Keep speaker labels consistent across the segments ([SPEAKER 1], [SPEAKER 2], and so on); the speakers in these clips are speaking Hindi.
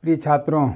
[SPEAKER 1] प्रिय छात्रों,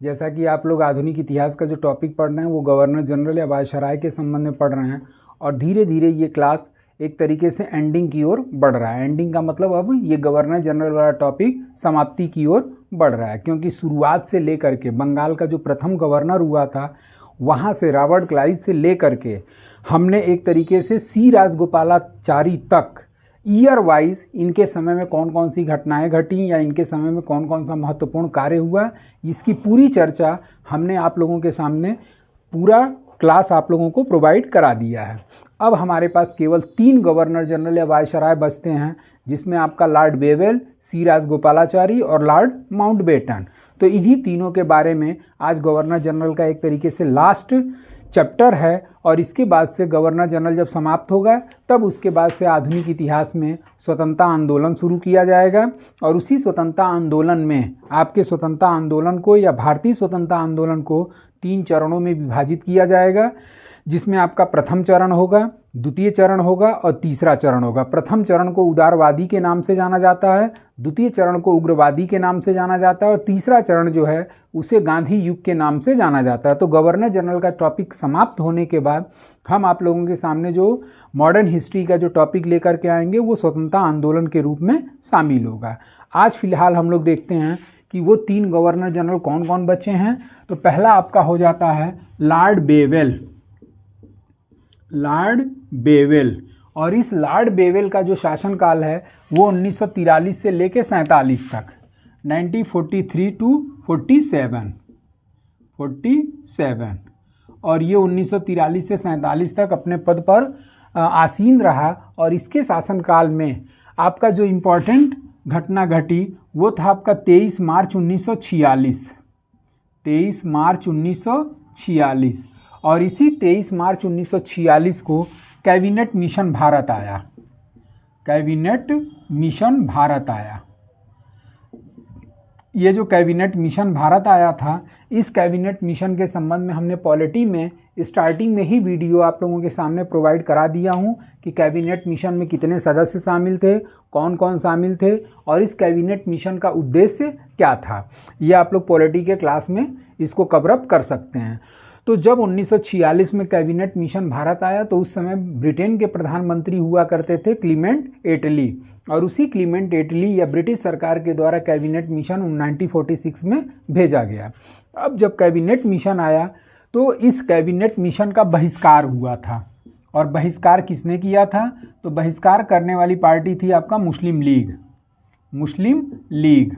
[SPEAKER 1] जैसा कि आप लोग आधुनिक इतिहास का जो टॉपिक पढ़ रहे हैं वो गवर्नर जनरल या वायसराय के संबंध में पढ़ रहे हैं और धीरे धीरे ये क्लास एक तरीके से एंडिंग की ओर बढ़ रहा है। एंडिंग का मतलब अब ये गवर्नर जनरल वाला टॉपिक समाप्ति की ओर बढ़ रहा है, क्योंकि शुरुआत से लेकर के बंगाल का जो प्रथम गवर्नर हुआ था वहाँ से रॉबर्ट क्लाइव से लेकर के हमने एक तरीके से सी राजगोपालाचारी तक ईयर वाइज इनके समय में कौन कौन सी घटनाएं घटी या इनके समय में कौन कौन सा महत्वपूर्ण कार्य हुआ, इसकी पूरी चर्चा हमने आप लोगों के सामने पूरा क्लास आप लोगों को प्रोवाइड करा दिया है। अब हमारे पास केवल 3 गवर्नर जनरल या वायसराय बचते हैं, जिसमें आपका लॉर्ड बेवेल, सी राजगोपालाचारी और लॉर्ड माउंटबेटन। तो इन्हीं तीनों के बारे में आज गवर्नर जनरल का एक तरीके से लास्ट चैप्टर है और इसके बाद से गवर्नर जनरल जब समाप्त होगा तब उसके बाद से आधुनिक इतिहास में स्वतंत्रता आंदोलन शुरू किया जाएगा और उसी स्वतंत्रता आंदोलन में आपके स्वतंत्रता आंदोलन को या भारतीय स्वतंत्रता आंदोलन को 3 चरणों में विभाजित किया जाएगा, जिसमें आपका प्रथम चरण होगा, द्वितीय चरण होगा और तीसरा चरण होगा। प्रथम चरण को उदारवादी के नाम से जाना जाता है, द्वितीय चरण को उग्रवादी के नाम से जाना जाता है और तीसरा चरण जो है उसे गांधी युग के नाम से जाना जाता है। तो गवर्नर जनरल का टॉपिक समाप्त होने के बाद हम आप लोगों के सामने जो मॉडर्न हिस्ट्री का जो टॉपिक लेकर के आएंगे वो स्वतंत्रता आंदोलन के रूप में शामिल होगा। आज फिलहाल हम लोग देखते हैं कि वो 3 गवर्नर जनरल कौन कौन बचे हैं। तो पहला आपका हो जाता है लॉर्ड बेवेल। लॉर्ड बेवेल, और इस लॉर्ड बेवेल का जो शासनकाल है वो 1943 से लेकर 47 तक, 1943 टू 47, और ये 1943 से 47 तक अपने पद पर आसीन रहा। और इसके शासनकाल में आपका जो इम्पोर्टेंट घटना घटी वो था आपका 23 मार्च 1946, 23 मार्च 1946। और इसी 23 मार्च 1946 को कैबिनेट मिशन भारत आया। कैबिनेट मिशन भारत आया। ये जो कैबिनेट मिशन भारत आया था, इस कैबिनेट मिशन के संबंध में हमने पॉलिटी में स्टार्टिंग में ही वीडियो आप लोगों के सामने प्रोवाइड करा दिया हूँ कि कैबिनेट मिशन में कितने सदस्य शामिल थे, कौन कौन शामिल थे और इस कैबिनेट मिशन का उद्देश्य क्या था। ये आप लोग पॉलिटी के क्लास में इसको कवरअप कर सकते हैं। तो जब 1946 में कैबिनेट मिशन भारत आया तो उस समय ब्रिटेन के प्रधानमंत्री हुआ करते थे क्लीमेंट एटली, और उसी क्लीमेंट एटली या ब्रिटिश सरकार के द्वारा कैबिनेट मिशन 1946 में भेजा गया। अब जब कैबिनेट मिशन आया तो इस कैबिनेट मिशन का बहिष्कार हुआ था, और बहिष्कार किसने किया था? तो बहिष्कार करने वाली पार्टी थी आपका मुस्लिम लीग।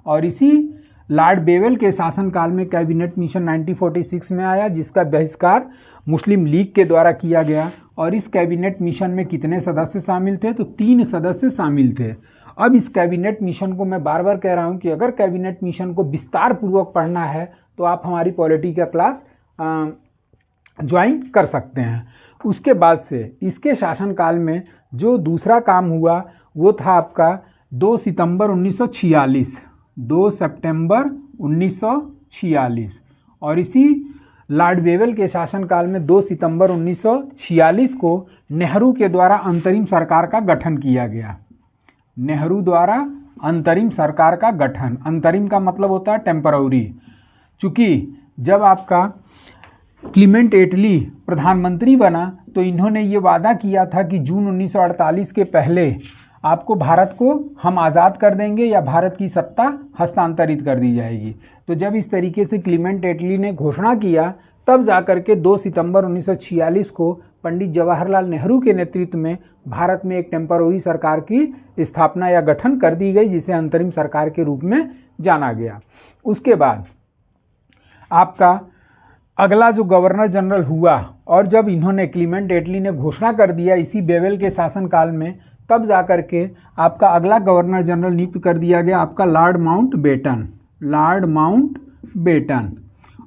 [SPEAKER 1] और इसी लॉर्ड बेवेल के शासनकाल में कैबिनेट मिशन 1946 में आया, जिसका बहिष्कार मुस्लिम लीग के द्वारा किया गया। और इस कैबिनेट मिशन में कितने सदस्य शामिल थे? तो 3 सदस्य शामिल थे। अब इस कैबिनेट मिशन को मैं बार बार कह रहा हूं कि अगर कैबिनेट मिशन को विस्तार पूर्वक पढ़ना है तो आप हमारी पॉलिटी का क्लास ज्वाइन कर सकते हैं। उसके बाद से इसके शासनकाल में जो दूसरा काम हुआ वो था आपका 2 सितंबर 1946, 2 सितंबर 1946। और इसी लॉर्ड बेवेल के शासनकाल में 2 सितंबर 1946 को नेहरू के द्वारा अंतरिम सरकार का गठन किया गया। नेहरू द्वारा अंतरिम सरकार का गठन, अंतरिम का मतलब होता है टेम्पररी। चूँकि जब आपका क्लीमेंट एटली प्रधानमंत्री बना तो इन्होंने ये वादा किया था कि जून 1948 के पहले आपको भारत को हम आज़ाद कर देंगे या भारत की सत्ता हस्तांतरित कर दी जाएगी। तो जब इस तरीके से क्लीमेंट एटली ने घोषणा किया तब जाकर के 2 सितंबर 1946 को पंडित जवाहरलाल नेहरू के नेतृत्व में भारत में एक टेम्पररी सरकार की स्थापना या गठन कर दी गई, जिसे अंतरिम सरकार के रूप में जाना गया। उसके बाद आपका अगला जो गवर्नर जनरल हुआ, और जब इन्होंने क्लीमेंट एटली ने घोषणा कर दिया इसी बेवेल के शासनकाल में, तब जाकर के आपका अगला गवर्नर जनरल नियुक्त कर दिया गया आपका लॉर्ड माउंटबेटन।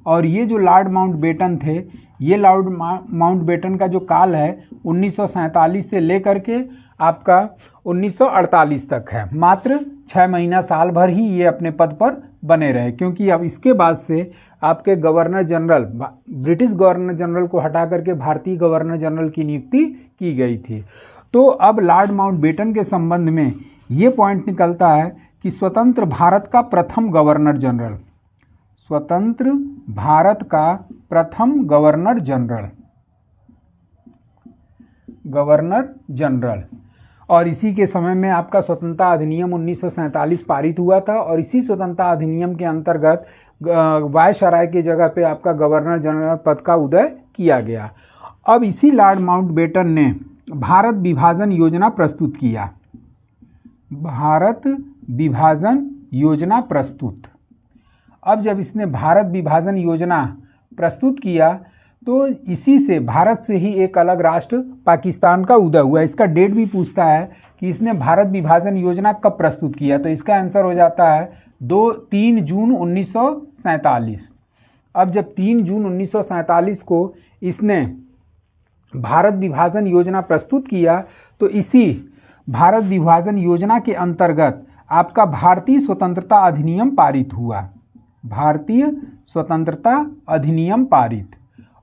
[SPEAKER 1] और ये जो लॉर्ड माउंटबेटन थे, ये लॉर्ड माउंटबेटन का जो काल है 1947 से लेकर के आपका 1948 तक है। मात्र 6 महीना साल भर ही ये अपने पद पर बने रहे, क्योंकि अब इसके बाद से आपके governor general, British governor general को हटा करके भारतीय गवर्नर जनरल की नियुक्ति की गई थी। तो अब लॉर्ड माउंटबेटन के संबंध में ये पॉइंट निकलता है कि स्वतंत्र भारत का प्रथम गवर्नर जनरल, स्वतंत्र भारत का प्रथम गवर्नर जनरल, और इसी के समय में आपका स्वतंत्रता अधिनियम 1947 पारित हुआ था, और इसी स्वतंत्रता अधिनियम के अंतर्गत वायसराय की जगह पे आपका गवर्नर जनरल पद का उदय किया गया। अब इसी लॉर्ड माउंटबेटन ने भारत विभाजन योजना प्रस्तुत किया, भारत विभाजन योजना प्रस्तुत। अब जब इसने भारत विभाजन योजना प्रस्तुत किया तो इसी से भारत से ही एक अलग राष्ट्र पाकिस्तान का उदय हुआ। इसका डेट भी पूछता है कि इसने भारत विभाजन योजना कब प्रस्तुत किया, तो इसका आंसर हो जाता है 3 जून 1947। अब जब 3 जून 1947 को इसने भारत विभाजन योजना प्रस्तुत किया तो इसी भारत विभाजन योजना के अंतर्गत आपका भारतीय स्वतंत्रता अधिनियम पारित हुआ, भारतीय स्वतंत्रता अधिनियम पारित।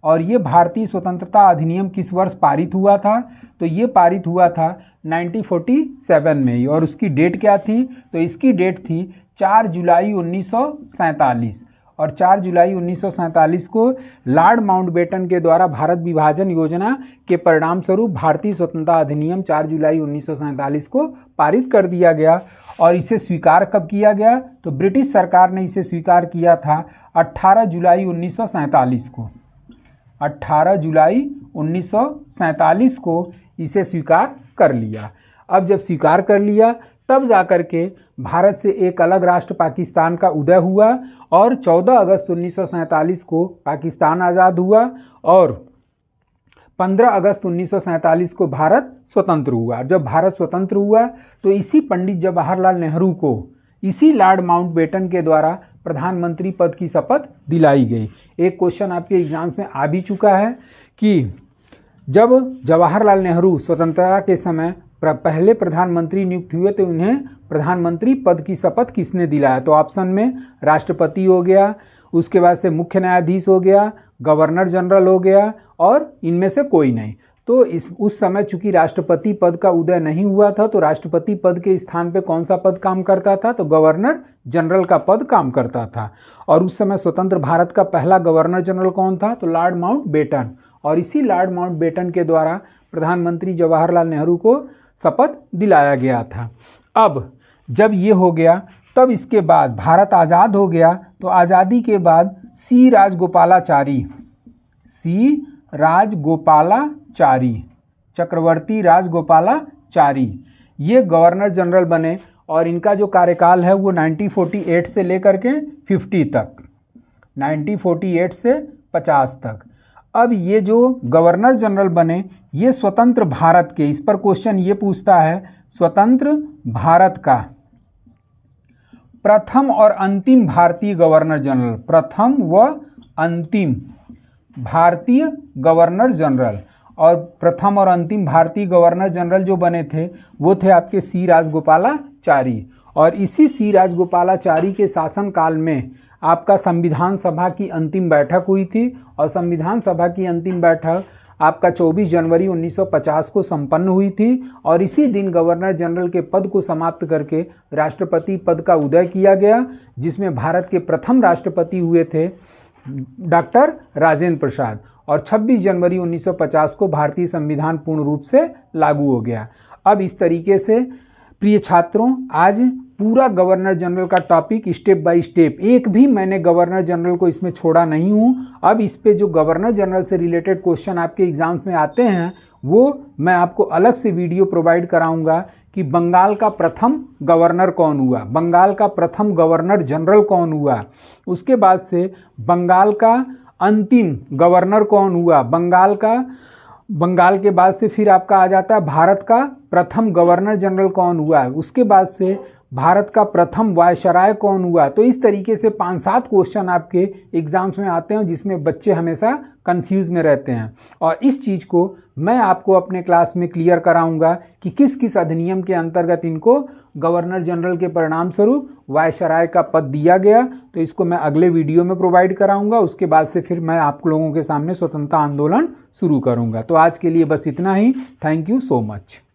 [SPEAKER 1] और ये भारतीय स्वतंत्रता अधिनियम किस वर्ष पारित हुआ था, तो ये पारित हुआ था 1947 में ही। और उसकी डेट क्या थी, तो इसकी डेट थी 4 जुलाई 1947। और 4 जुलाई 1947 को लॉर्ड माउंटबेटन के द्वारा भारत विभाजन योजना के परिणाम स्वरूप भारतीय स्वतंत्रता अधिनियम 4 जुलाई 1947 को पारित कर दिया गया। और इसे स्वीकार कब किया गया, तो ब्रिटिश सरकार ने इसे स्वीकार किया था 18 जुलाई 1947 को, 18 जुलाई 1947 को इसे स्वीकार कर लिया। अब जब स्वीकार कर लिया तब जाकर के भारत से एक अलग राष्ट्र पाकिस्तान का उदय हुआ, और 14 अगस्त 1947 को पाकिस्तान आज़ाद हुआ, और 15 अगस्त 1947 को भारत स्वतंत्र हुआ। जब भारत स्वतंत्र हुआ तो इसी पंडित जवाहरलाल नेहरू को इसी लॉर्ड माउंटबेटन के द्वारा प्रधानमंत्री पद की शपथ दिलाई गई। एक क्वेश्चन आपके एग्जाम्स में आ भी चुका है कि जब जवाहरलाल नेहरू स्वतंत्रता के समय पहले प्रधानमंत्री नियुक्त हुए तो उन्हें प्रधानमंत्री पद की शपथ किसने दिलाया, तो ऑप्शन में राष्ट्रपति हो गया, उसके बाद से मुख्य न्यायाधीश हो गया, गवर्नर जनरल हो गया, और इनमें से कोई नहीं। तो उस समय चूंकि राष्ट्रपति पद का उदय नहीं हुआ था तो राष्ट्रपति पद के स्थान पे कौन सा पद काम करता था, तो गवर्नर जनरल का पद काम करता था। और उस समय स्वतंत्र भारत का पहला गवर्नर जनरल कौन था, तो लॉर्ड माउंटबेटन। और इसी लॉर्ड माउंटबेटन के द्वारा प्रधानमंत्री जवाहरलाल नेहरू को शपथ दिलाया गया था। अब जब ये हो गया तब इसके बाद भारत आज़ाद हो गया, तो आज़ादी के बाद सी राजगोपालाचारी, चक्रवर्ती राजगोपालाचारी ये गवर्नर जनरल बने, और इनका जो कार्यकाल है वो 1948 से लेकर के 50 तक, 1948 से 50 तक। अब ये जो गवर्नर जनरल बने ये स्वतंत्र भारत के, इस पर क्वेश्चन ये पूछता है, स्वतंत्र भारत का प्रथम और अंतिम भारतीय गवर्नर जनरल, प्रथम व अंतिम भारतीय गवर्नर जनरल। और प्रथम और अंतिम भारतीय गवर्नर जनरल जो बने थे वो थे आपके सी राजगोपालाचारी। और इसी सी राजगोपालाचारी के शासनकाल में आपका संविधान सभा की अंतिम बैठक हुई थी, और संविधान सभा की अंतिम बैठक आपका 24 जनवरी 1950 को संपन्न हुई थी। और इसी दिन गवर्नर जनरल के पद को समाप्त करके राष्ट्रपति पद का उदय किया गया, जिसमें भारत के प्रथम राष्ट्रपति हुए थे डॉक्टर राजेंद्र प्रसाद। और 26 जनवरी 1950 को भारतीय संविधान पूर्ण रूप से लागू हो गया। अब इस तरीके से प्रिय छात्रों आज पूरा गवर्नर जनरल का टॉपिक स्टेप बाय स्टेप, एक भी मैंने गवर्नर जनरल को इसमें छोड़ा नहीं हूँ। अब इस पे जो गवर्नर जनरल से रिलेटेड क्वेश्चन आपके एग्जाम्स में आते हैं वो मैं आपको अलग से वीडियो प्रोवाइड कराऊंगा कि बंगाल का प्रथम गवर्नर कौन हुआ, बंगाल का प्रथम गवर्नर जनरल कौन हुआ, उसके बाद से बंगाल का अंतिम गवर्नर कौन हुआ, बंगाल के बाद से फिर आपका आ जाता है भारत का प्रथम गवर्नर जनरल कौन हुआ, उसके बाद से भारत का प्रथम वायसराय कौन हुआ। तो इस तरीके से 5-7 क्वेश्चन आपके एग्जाम्स में आते हैं जिसमें बच्चे हमेशा कंफ्यूज में रहते हैं। और इस चीज़ को मैं आपको अपने क्लास में क्लियर कराऊंगा कि किस किस अधिनियम के अंतर्गत इनको गवर्नर जनरल के परिणाम स्वरूप वायसराय का पद दिया गया। तो इसको मैं अगले वीडियो में प्रोवाइड कराऊंगा। उसके बाद से फिर मैं आप लोगों के सामने स्वतंत्रता आंदोलन शुरू करूंगा। तो आज के लिए बस इतना ही। Thank you so much.